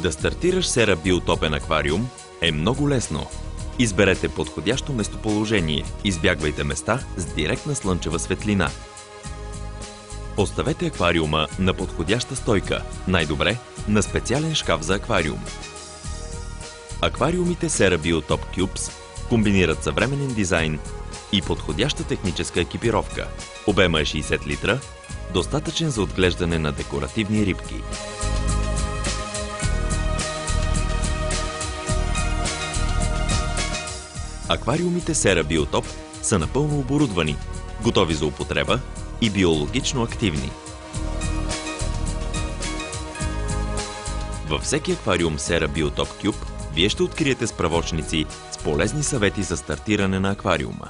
Да стартираш Сера биотопен аквариум е много лесно. Изберете подходящо местоположение. Избягвайте места с директна слънчева светлина. Поставете аквариума на подходяща стойка, най-добре на специален шкаф за аквариум. Аквариумите Sera Biotop Cubes комбинират съвременен дизайн и подходяща техническа екипировка. Обема е 60 литра, достатъчен за отглеждане на декоративни рибки. Аквариумите Sera Biotop са напълно оборудвани, готови за употреба и биологично активни. Във всеки аквариум Sera Biotop Cube Вие ще откриете справочници с полезни съвети за стартиране на аквариума.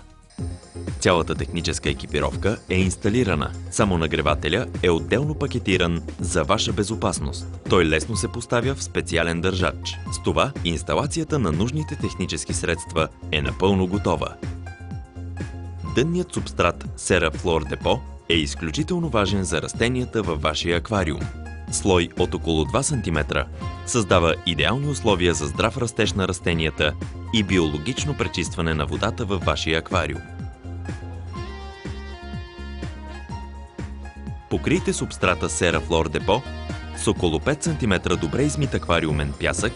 Цялата техническа екипировка е инсталирана. Само нагревателя е отделно пакетиран за ваша безопасност. Той лесно се поставя в специален държач. С това инсталацията на нужните технически средства е напълно готова. Дънният субстрат Sera Floor Depot е изключително важен за растенията във вашия аквариум. Слой от около 2 см създава идеални условия за здрав растеж на растенията и биологично пречистване на водата във вашия аквариум. Покрийте субстрата Sera Floor Depot с около 5 см добре измит аквариумен пясък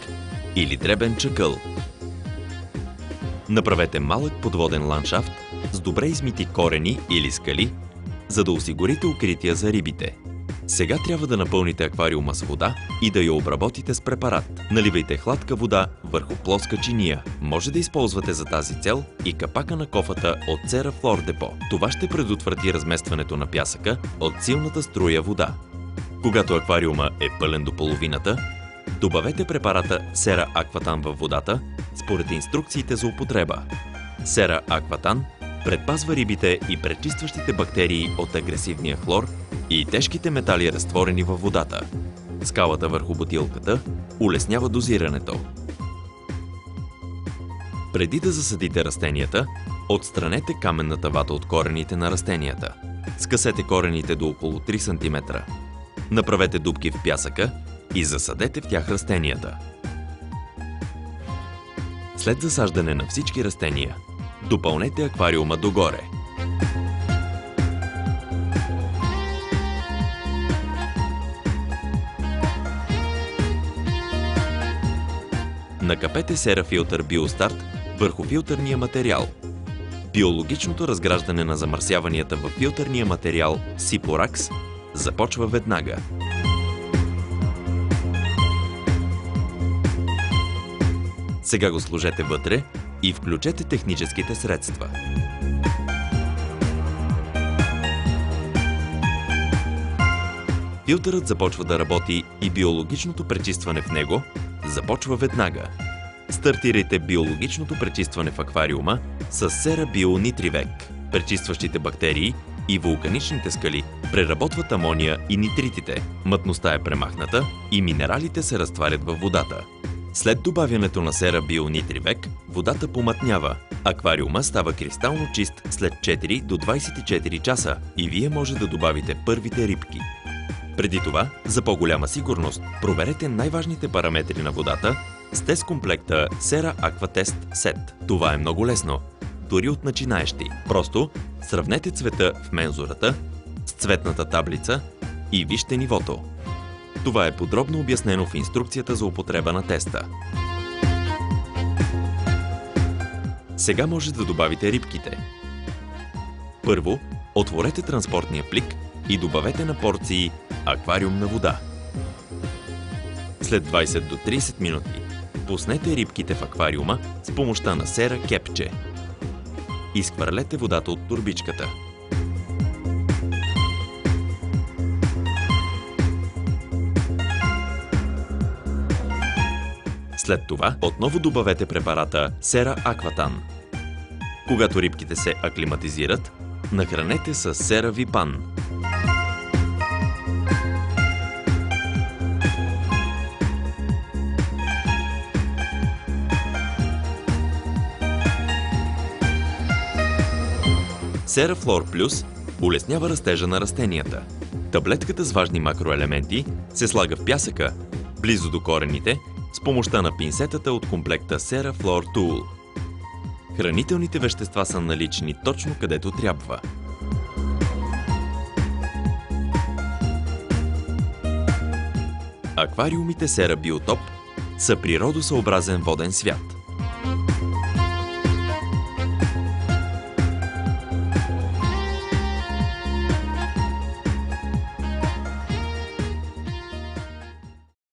или дребен чакъл. Направете малък подводен ландшафт с добре измити корени или скали, за да осигурите укрития за рибите. Сега трябва да напълните аквариума с вода и да я обработите с препарат. Наливайте хладка вода върху плоска чиния. Може да използвате за тази цел и капака на кофата от Sera Floor Depot. Това ще предотврати разместването на пясъка от силната струя вода. Когато аквариума е пълен до половината, добавете препарата Sera Aquatan във водата според инструкциите за употреба. Sera Aquatan предпазва рибите и пречистващите бактерии от агресивния хлор и тежките метали, разтворени във водата. Скалата върху бутилката улеснява дозирането. Преди да засадите растенията, отстранете каменната вата от корените на растенията. Скъсете корените до около 3 см. Направете дупки в пясъка и засадете в тях растенията. След засаждане на всички растения, допълнете аквариума догоре. Накапете Sera Filter BioStart върху филтърния материал. Биологичното разграждане на замърсяванията във филтърния материал Siporax започва веднага. Сега го сложете вътре и включете техническите средства. Филтърът започва да работи и биологичното пречистване в него започва веднага. Стартирайте биологичното пречистване в аквариума с Sera Bio Nitrivec. Пречистващите бактерии и вулканичните скали преработват амония и нитритите. Мътността е премахната и минералите се разтварят във водата. След добавянето на Sera Bio Nitrivec, водата помътнява. Аквариума става кристално чист след 4 до 24 часа и вие може да добавите първите рибки. Преди това, за по-голяма сигурност, проверете най-важните параметри на водата с тест комплекта Sera Aquatest Set. Това е много лесно, дори от начинаещи. Просто сравнете цвета в мензурата с цветната таблица и вижте нивото. Това е подробно обяснено в инструкцията за употреба на теста. Сега може да добавите рибките. Първо, отворете транспортния плик и добавете на порции аквариумна вода. След 20 до 30 минути пуснете рибките в аквариума с помощта на Sera кепче. Изхвърлете водата от турбичката. След това отново добавете препарата Sera Aquatan. Когато рибките се аклиматизират, нахранете с Sera Vipan. Sera Floor Plus улеснява растежа на растенията. Таблетката с важни макроелементи се слага в пясъка близо до корените, с помощта на пинсетата от комплекта SeraFlor Tool. Хранителните вещества са налични точно където трябва. Аквариумите Sera Biotop са природосъобразен воден свят.